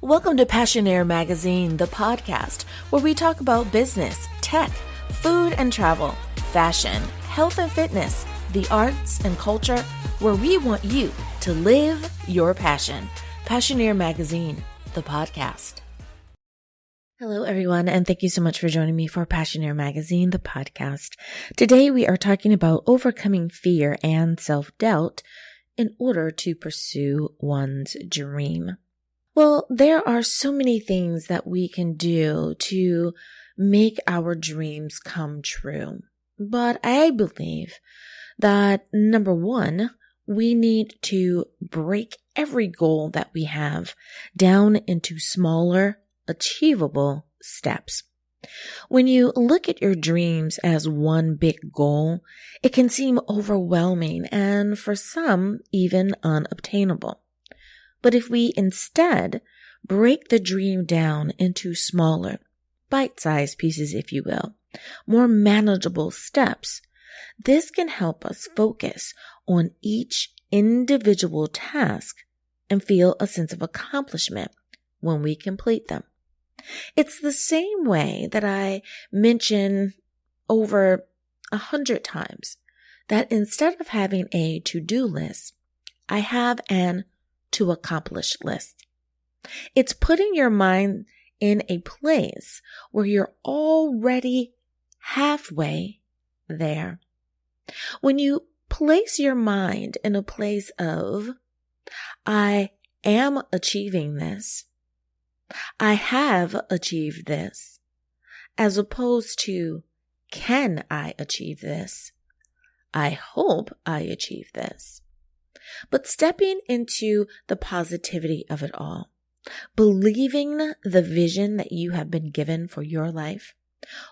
Welcome to Passionaire-magazine, the podcast where we talk about business, tech, food and travel, fashion, health and fitness, the arts and culture, where we want you to live your passion. Passionaire-magazine, the podcast. Hello, everyone, and thank you so much for joining me for Passionaire-magazine, the podcast. Today, we are talking about overcoming fear and self-doubt in order to pursue one's dream. Well, there are so many things that we can do to make our dreams come true. But I believe that number one, we need to break every goal that we have down into smaller, achievable steps. When you look at your dreams as one big goal, it can seem overwhelming and for some even unobtainable. But if we instead break the dream down into smaller, bite-sized pieces, if you will, more manageable steps, this can help us focus on each individual task and feel a sense of accomplishment when we complete them. It's the same way that I mention over 100 times that instead of having a to-do list, I have an to accomplish list. It's putting your mind in a place where you're already halfway there. When you place your mind in a place of, I am achieving this, I have achieved this, as opposed to, can I achieve this? I hope I achieve this. But stepping into the positivity of it all, believing the vision that you have been given for your life,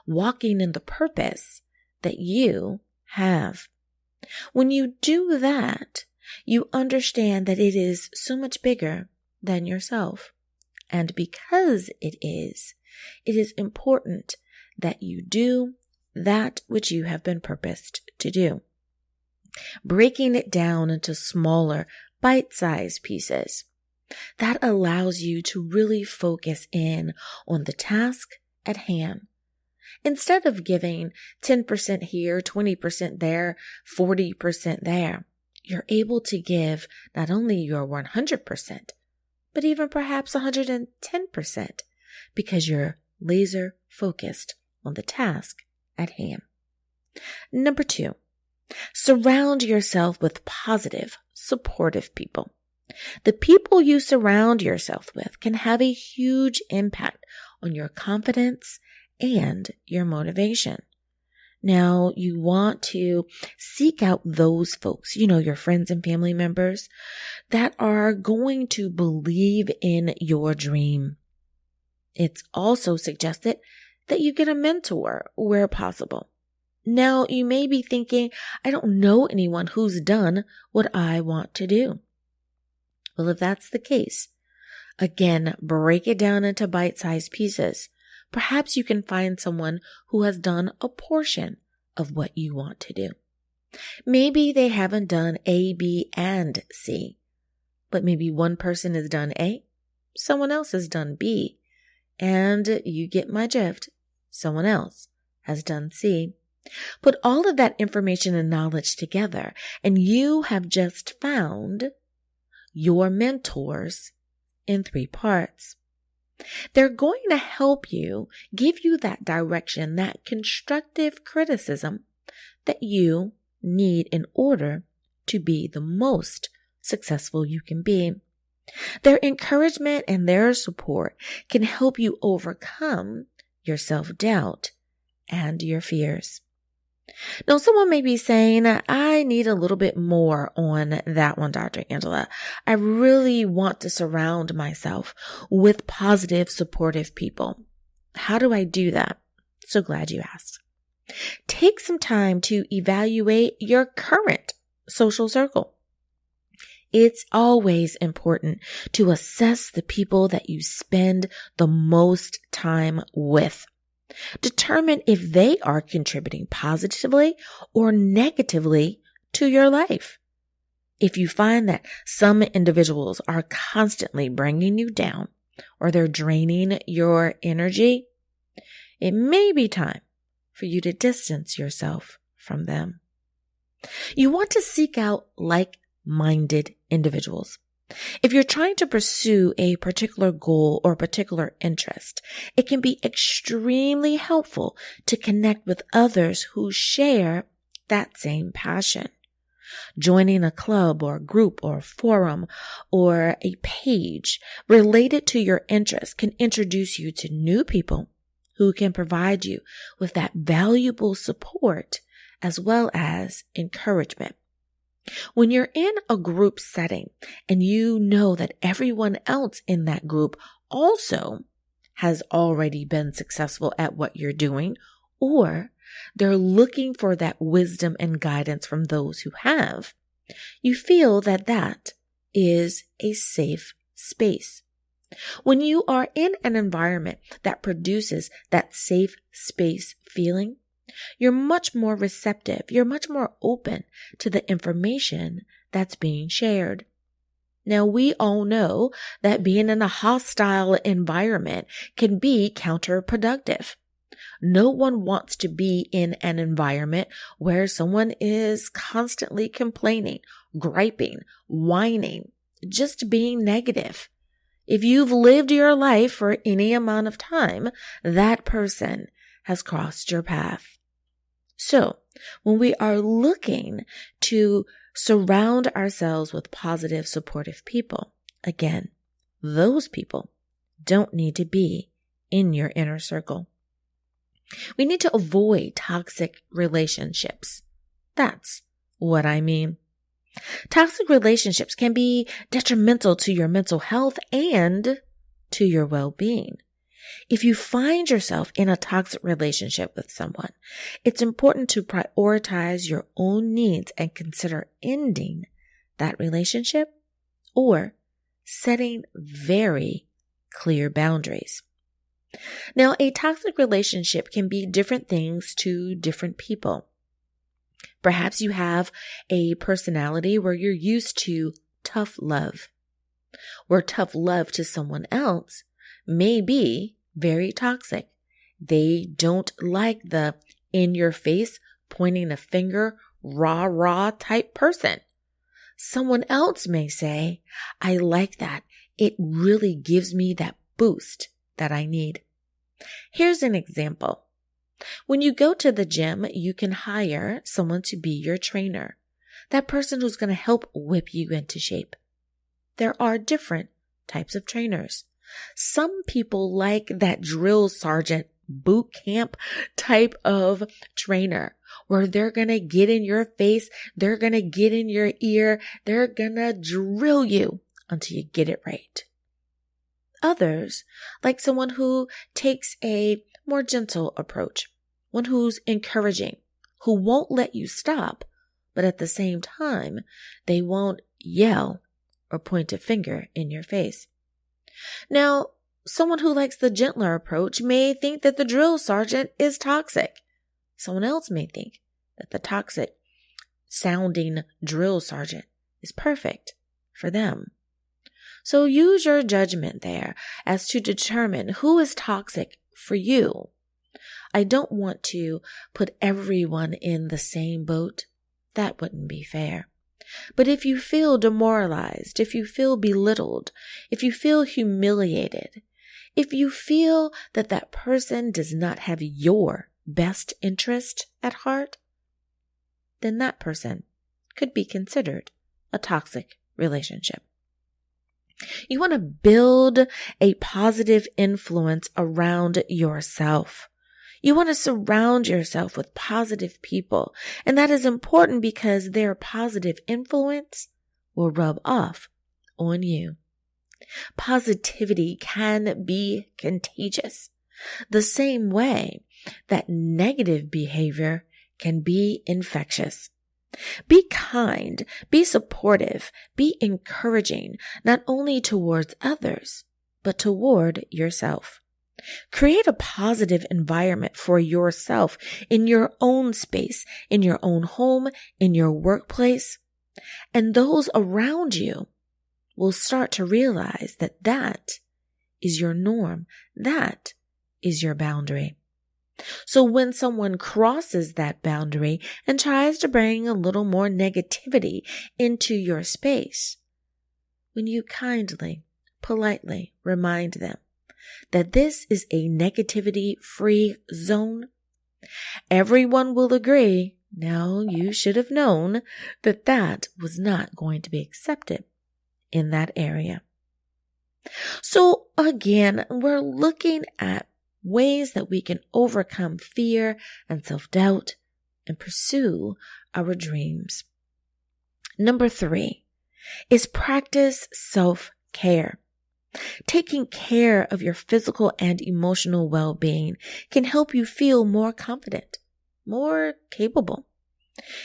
walking in the purpose that you have. When you do that, you understand that it is so much bigger than yourself. And because it is important that you do that which you have been purposed to do. Breaking it down into smaller, bite-sized pieces. That allows you to really focus in on the task at hand. Instead of giving 10% here, 20% there, 40% there, you're able to give not only your 100%, but even perhaps 110% because you're laser focused on the task at hand. Number two, surround yourself with positive, supportive people. The people you surround yourself with can have a huge impact on your confidence and your motivation. Now, you want to seek out those folks, your friends and family members that are going to believe in your dream. It's also suggested that you get a mentor where possible. Now, you may be thinking, I don't know anyone who's done what I want to do. Well, if that's the case, again, break it down into bite-sized pieces. Perhaps you can find someone who has done a portion of what you want to do. Maybe they haven't done A, B, and C, but maybe one person has done A, someone else has done B, and you get my drift, someone else has done C. Put all of that information and knowledge together, and you have just found your mentors in 3 parts. They're going to help you, give you that direction, that constructive criticism that you need in order to be the most successful you can be. Their encouragement and their support can help you overcome your self-doubt and your fears. Now, someone may be saying, I need a little bit more on that one, Dr. Angela. I really want to surround myself with positive, supportive people. How do I do that? So glad you asked. Take some time to evaluate your current social circle. It's always important to assess the people that you spend the most time with. Determine if they are contributing positively or negatively to your life. If you find that some individuals are constantly bringing you down, or they're draining your energy, it may be time for you to distance yourself from them. You want to seek out like-minded individuals. If you're trying to pursue a particular goal or particular interest, it can be extremely helpful to connect with others who share that same passion. Joining a club or a group or a forum or a page related to your interest can introduce you to new people who can provide you with that valuable support as well as encouragement. When you're in a group setting and you know that everyone else in that group also has already been successful at what you're doing, or they're looking for that wisdom and guidance from those who have, you feel that that is a safe space. When you are in an environment that produces that safe space feeling, you're much more receptive. You're much more open to the information that's being shared. Now, we all know that being in a hostile environment can be counterproductive. No one wants to be in an environment where someone is constantly complaining, griping, whining, just being negative. If you've lived your life for any amount of time, that person has crossed your path. So, when we are looking to surround ourselves with positive, supportive people, again, those people don't need to be in your inner circle. We need to avoid toxic relationships. That's what I mean. Toxic relationships can be detrimental to your mental health and to your well-being. If you find yourself in a toxic relationship with someone, it's important to prioritize your own needs and consider ending that relationship or setting very clear boundaries. Now, a toxic relationship can be different things to different people. Perhaps you have a personality where you're used to tough love, where tough love to someone else may be very toxic. They don't like the in-your-face, pointing a finger, rah-rah type person. Someone else may say, I like that. It really gives me that boost that I need. Here's an example. When you go to the gym, you can hire someone to be your trainer, that person who's going to help whip you into shape. There are different types of trainers. Some people like that drill sergeant boot camp type of trainer where they're going to get in your face, they're going to get in your ear, they're going to drill you until you get it right. Others like someone who takes a more gentle approach, one who's encouraging, who won't let you stop, but at the same time, they won't yell or point a finger in your face. Now, someone who likes the gentler approach may think that the drill sergeant is toxic. Someone else may think that the toxic sounding drill sergeant is perfect for them. So use your judgment there as to determine who is toxic for you. I don't want to put everyone in the same boat. That wouldn't be fair. But if you feel demoralized, if you feel belittled, if you feel humiliated, if you feel that that person does not have your best interest at heart, then that person could be considered a toxic relationship. You want to build a positive influence around yourself. You want to surround yourself with positive people, and that is important because their positive influence will rub off on you. Positivity can be contagious, the same way that negative behavior can be infectious. Be kind, be supportive, be encouraging, not only towards others, but toward yourself. Create a positive environment for yourself in your own space, in your own home, in your workplace, and those around you will start to realize that that is your norm. That is your boundary. So when someone crosses that boundary and tries to bring a little more negativity into your space, when you kindly, politely remind them that this is a negativity-free zone, everyone will agree, now you should have known that that was not going to be accepted in that area. So again, we're looking at ways that we can overcome fear and self-doubt and pursue our dreams. Number 3 is practice self-care. Taking care of your physical and emotional well-being can help you feel more confident, more capable.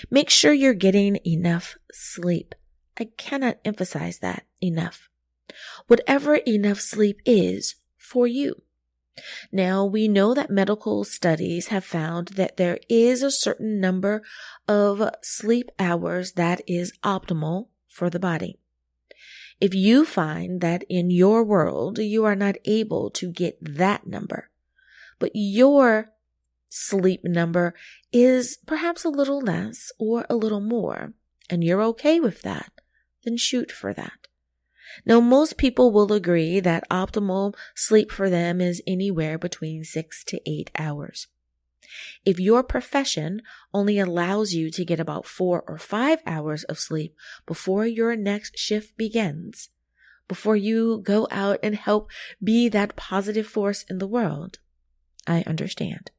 Make sure you're getting enough sleep. I cannot emphasize that enough. Whatever enough sleep is for you. Now, we know that medical studies have found that there is a certain number of sleep hours that is optimal for the body. If you find that in your world you are not able to get that number, but your sleep number is perhaps a little less or a little more, and you're okay with that, then shoot for that. Now, most people will agree that optimal sleep for them is anywhere between 6 to 8 hours. If your profession only allows you to get about 4 or 5 hours of sleep before your next shift begins, before you go out and help be that positive force in the world, I understand.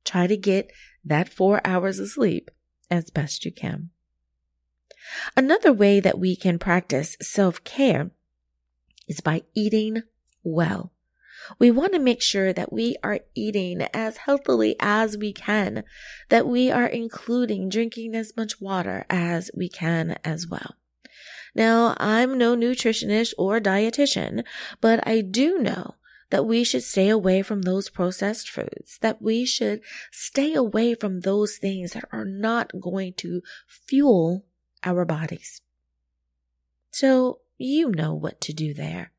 Try to get that 4 hours of sleep as best you can. Another way that we can practice self-care is by eating well. We want to make sure that we are eating as healthily as we can, that we are including drinking as much water as we can as well. Now, I'm no nutritionist or dietitian, but I do know that we should stay away from those processed foods, that we should stay away from those things that are not going to fuel our bodies. So you know what to do there.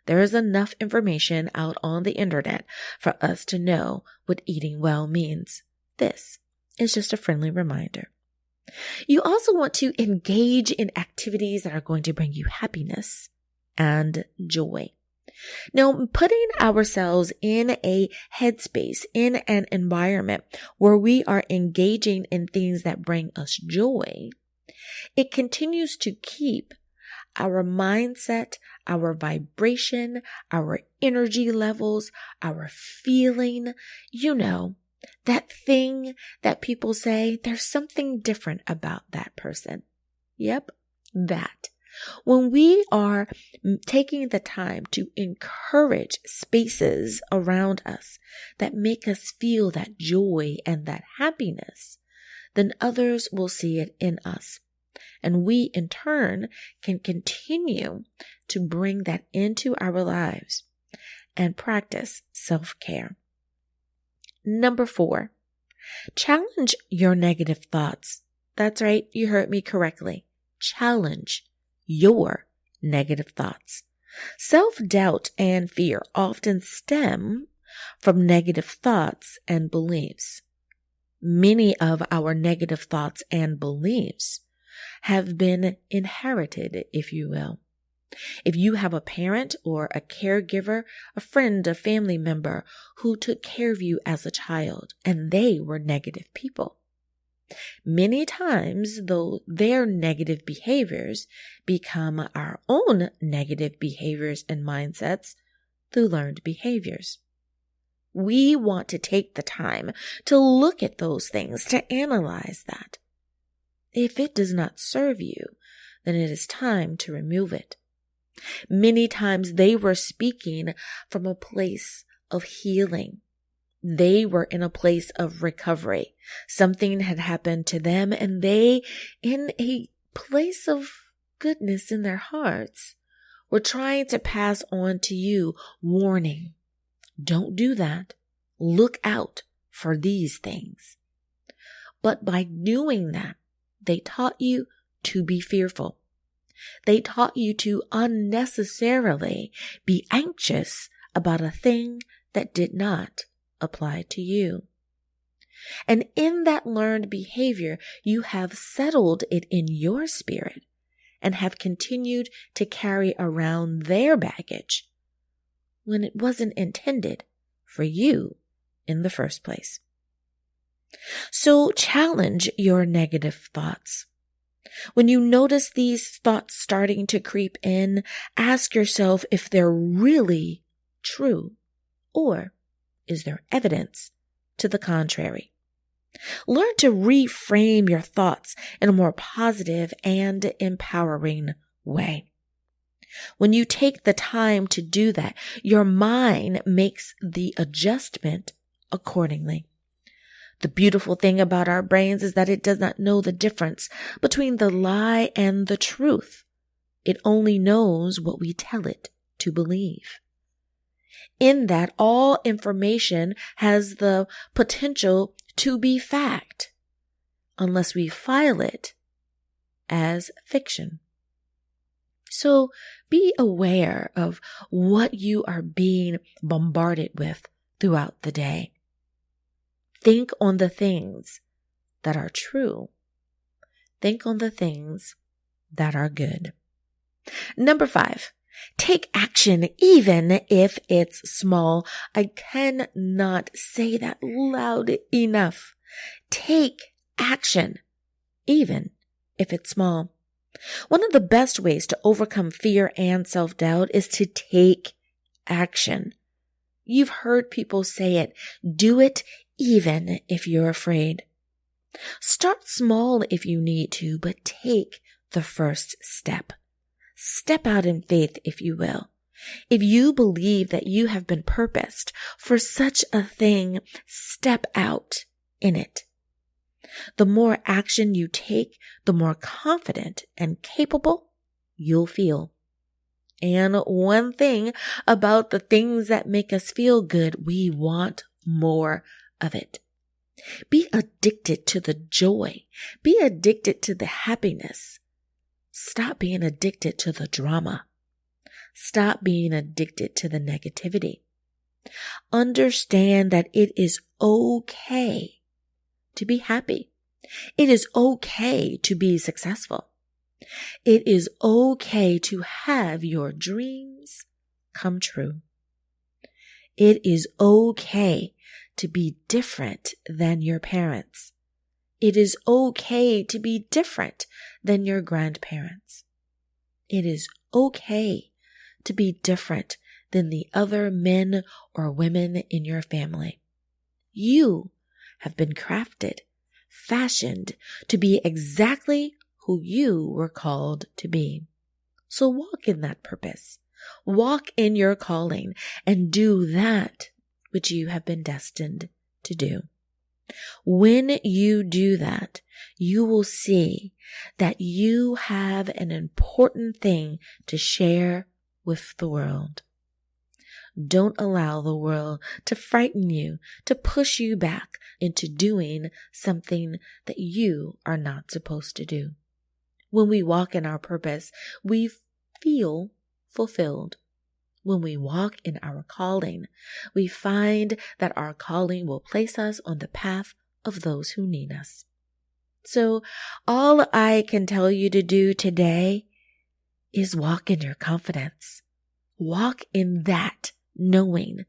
There is enough information out on the internet for us to know what eating well means. This is just a friendly reminder. You also want to engage in activities that are going to bring you happiness and joy. Now, putting ourselves in a headspace, in an environment where we are engaging in things that bring us joy, it continues to keep our mindset, our vibration, our energy levels, our feeling, that thing that people say, there's something different about that person. Yep, that. When we are taking the time to encourage spaces around us that make us feel that joy and that happiness, then others will see it in us. And we, in turn, can continue to bring that into our lives and practice self-care. Number 4, challenge your negative thoughts. That's right, you heard me correctly. Challenge your negative thoughts. Self-doubt and fear often stem from negative thoughts and beliefs. Many of our negative thoughts and beliefs have been inherited, if you will. If you have a parent or a caregiver, a friend, a family member who took care of you as a child and they were negative people, many times, though, their negative behaviors become our own negative behaviors and mindsets through learned behaviors. We want to take the time to look at those things, to analyze that. If it does not serve you, then it is time to remove it. Many times they were speaking from a place of healing. They were in a place of recovery. Something had happened to them, and they, in a place of goodness in their hearts, were trying to pass on to you warning. Don't do that. Look out for these things. But by doing that, they taught you to be fearful. They taught you to unnecessarily be anxious about a thing that did not apply to you. And in that learned behavior, you have settled it in your spirit and have continued to carry around their baggage when it wasn't intended for you in the first place. So challenge your negative thoughts. When you notice these thoughts starting to creep in, ask yourself if they're really true, or is there evidence to the contrary? Learn to reframe your thoughts in a more positive and empowering way. When you take the time to do that, your mind makes the adjustment accordingly. The beautiful thing about our brains is that it does not know the difference between the lie and the truth. It only knows what we tell it to believe. In that, all information has the potential to be fact, unless we file it as fiction. So be aware of what you are being bombarded with throughout the day. Think on the things that are true. Think on the things that are good. Number 5, take action even if it's small. I cannot say that loud enough. Take action even if it's small. One of the best ways to overcome fear and self-doubt is to take action. You've heard people say it. Do it even if you're afraid. Start small if you need to, but take the first step. Step out in faith, if you will. If you believe that you have been purposed for such a thing, step out in it. The more action you take, the more confident and capable you'll feel. And one thing about the things that make us feel good, we want more of it. Be addicted to the joy. Be addicted to the happiness. Stop being addicted to the drama. Stop being addicted to the negativity. Understand that it is okay to be happy. It is okay to be successful. It is okay to have your dreams come true. It is okay to be different than your parents. It is okay to be different than your grandparents. It is okay to be different than the other men or women in your family. You have been crafted, fashioned to be exactly who you were called to be. So walk in that purpose. Walk in your calling and do that which you have been destined to do. When you do that, you will see that you have an important thing to share with the world. Don't allow the world to frighten you, to push you back into doing something that you are not supposed to do. When we walk in our purpose, we feel fulfilled. When we walk in our calling, we find that our calling will place us on the path of those who need us. So all I can tell you to do today is walk in your confidence. Walk in that, knowing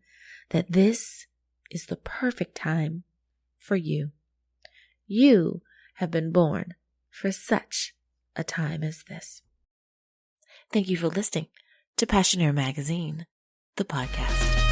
that this is the perfect time for you. You have been born for such a time as this. Thank you for listening to Passionaire Magazine, the podcast.